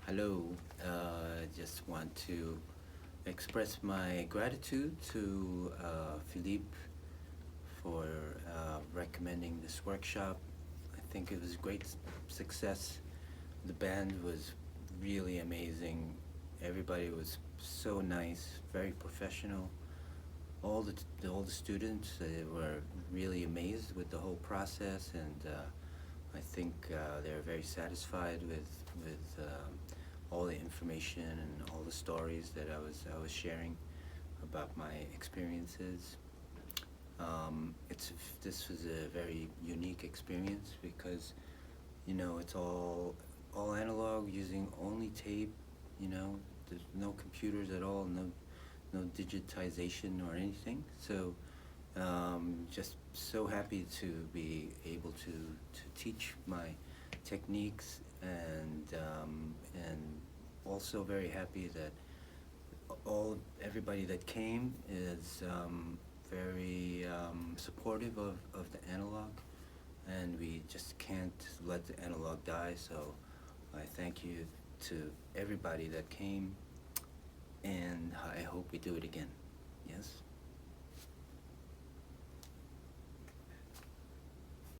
Hello, just want to express my gratitude to Philippe for recommending this workshop. I think it was a great success. The band was really amazing. Everybody was so nice, very professional. All the students were really amazed with the whole process, and I think they're very satisfied with all the information and all the stories that I was sharing about my experiences. It's This was a very unique experience because it's all analog, using only tape. There's no computers at all, no digitization or anything. So just so happy to be able to teach my techniques, and also very happy that everybody that came is very supportive of the analog, and we just can't let the analog die. So I thank you to everybody that came, and I hope we do it again. Yes?